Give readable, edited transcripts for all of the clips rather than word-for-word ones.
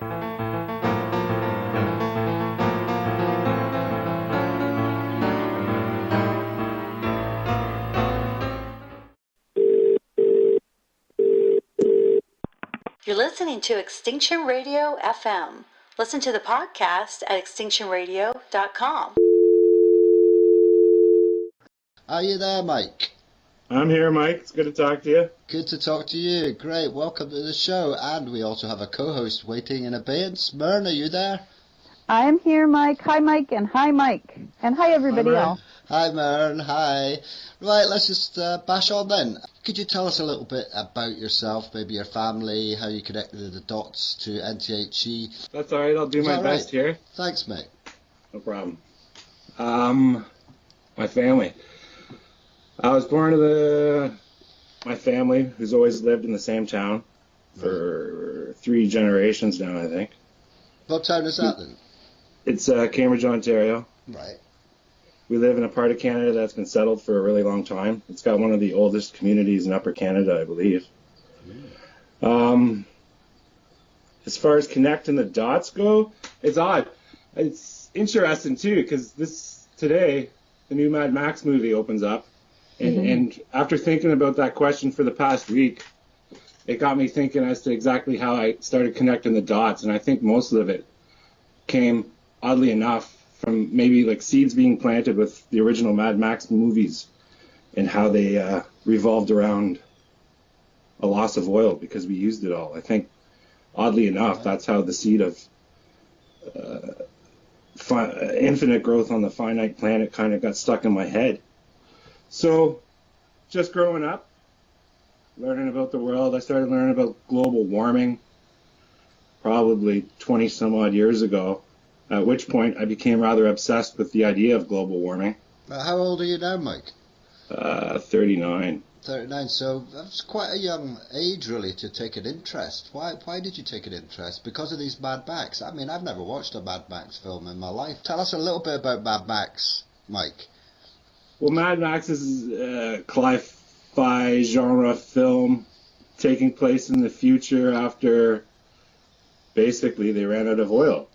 You're listening to Extinction Radio FM. Listen to the podcast at extinctionradio.com. Are you there, Mike? I'm here, Mike. It's good to talk to you. Good to talk to you. Great. Welcome to the show. And we also have a co-host waiting in abeyance. Myrn, are you there? I'm here, Mike. Hi, Mike, and hi, Mike. And hi, everybody else. Hi, Myrn. Hi. Right, let's just bash on then. Could you tell us a little bit about yourself, maybe your family, how you connected the dots to NTHE? That's all right. I'll do my best here. Thanks, mate. No problem. My family. I was born to my family, who's always lived in the same town for 3 generations now, I think. What town is that then? It's Cambridge, Ontario. Right. We live in a part of Canada that's been settled for a really long time. It's got one of the oldest communities in Upper Canada, I believe. As far as connecting the dots go, it's odd. It's interesting, too, because today, the new Mad Max movie opens up. And after thinking about that question for the past week, it got me thinking as to exactly how I started connecting the dots. And I think most of it came, oddly enough, from maybe like seeds being planted with the original Mad Max movies and how they revolved around a loss of oil because we used it all. I think, oddly enough, that's how the seed of infinite growth on the finite planet kind of got stuck in my head. So, just growing up, learning about the world, I started learning about global warming probably 20 some odd years ago, at which point I became rather obsessed with the idea of global warming. How old are you now, Mike? 39. 39, so that's quite a young age, really, to take an interest. Why did you take an interest? Because of these Mad Max? I mean, I've never watched a Mad Max film in my life. Tell us a little bit about Mad Max, Mike. Well, Mad Max is a sci-fi genre film taking place in the future after basically they ran out of oil.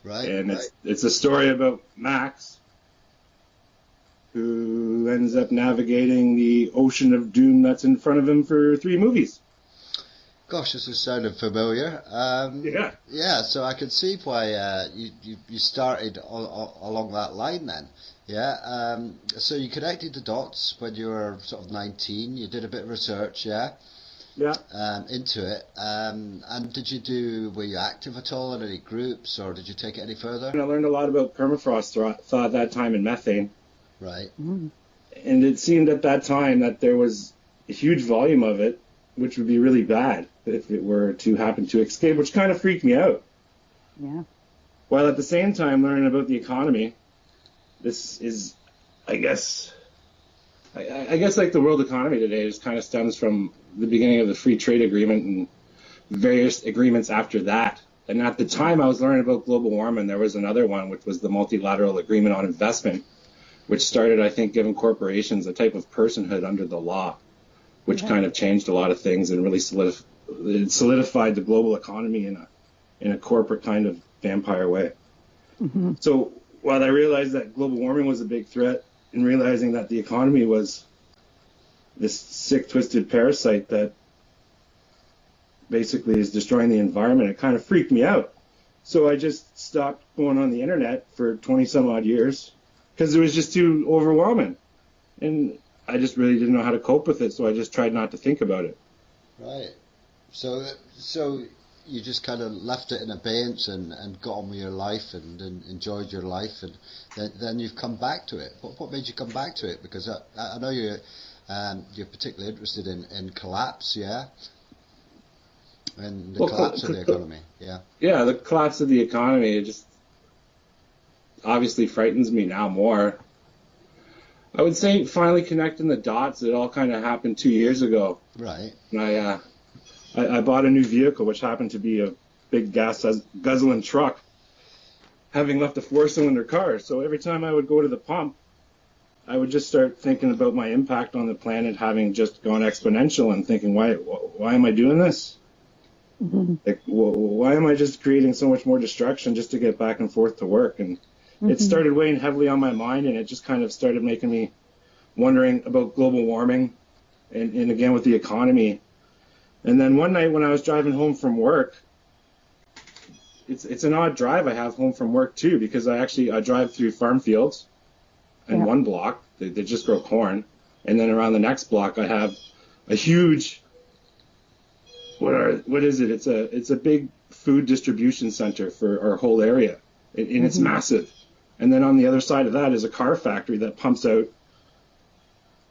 Right. And it's a story about Max, who ends up navigating the ocean of doom that's in front of him for 3 movies. Gosh, this is sounding familiar. Yeah. Yeah, so I can see why you started along that line then. Yeah. So you connected the dots when you were sort of 19. You did a bit of research, yeah? Yeah. Into it. And were you active at all in any groups, or did you take it any further? And I learned a lot about permafrost thaw at that time and methane. Right. And it seemed at that time that there was a huge volume of it, which would be really bad if it were to happen to escape, which kind of freaked me out. Yeah. While at the same time learning about the economy, this is, I guess like the world economy today just kind of stems from the beginning of the free trade agreement and various agreements after that. And at the time I was learning about global warming, there was another one, which was the multilateral agreement on investment, which started, I think, giving corporations a type of personhood under the law, which kind of changed a lot of things and really solidified the global economy in a corporate kind of vampire way. So while I realized that global warming was a big threat, and realizing that the economy was this sick, twisted parasite that basically is destroying the environment, it kind of freaked me out. So I just stopped going on the internet for 20 some odd years because it was just too overwhelming. And I just really didn't know how to cope with it, so I just tried not to think about it. Right. So you just kind of left it in abeyance and got on with your life and enjoyed your life, and then you've come back to it. What made you come back to it? Because I know you're particularly interested in collapse, yeah? And the collapse of the economy, yeah. Yeah, the collapse of the economy, it just obviously frightens me now more. I would say finally connecting the dots, it all kind of happened 2 years ago. Right. And I bought a new vehicle, which happened to be a big gas guzzling truck, having left a 4-cylinder car. So every time I would go to the pump, I would just start thinking about my impact on the planet having just gone exponential and thinking, why am I doing this? Like, why am I just creating so much more destruction just to get back and forth to work? And it started weighing heavily on my mind, and it just kind of started making me wondering about global warming and again with the economy. And then one night when I was driving home from work, it's an odd drive I have home from work too, because I drive through farm fields, and one block they just grow corn, and then around the next block I have a huge what is it? It's a big food distribution center for our whole area, and it's massive. And then on the other side of that is a car factory that pumps out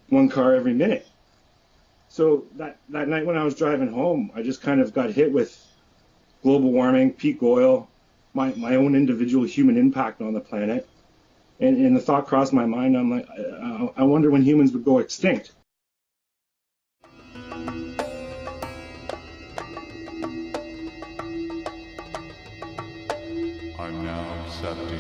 one car every minute. So that night when I was driving home, I just kind of got hit with global warming, peak oil, my own individual human impact on the planet. And the thought crossed my mind, I'm like, I wonder when humans would go extinct. I'm now accepting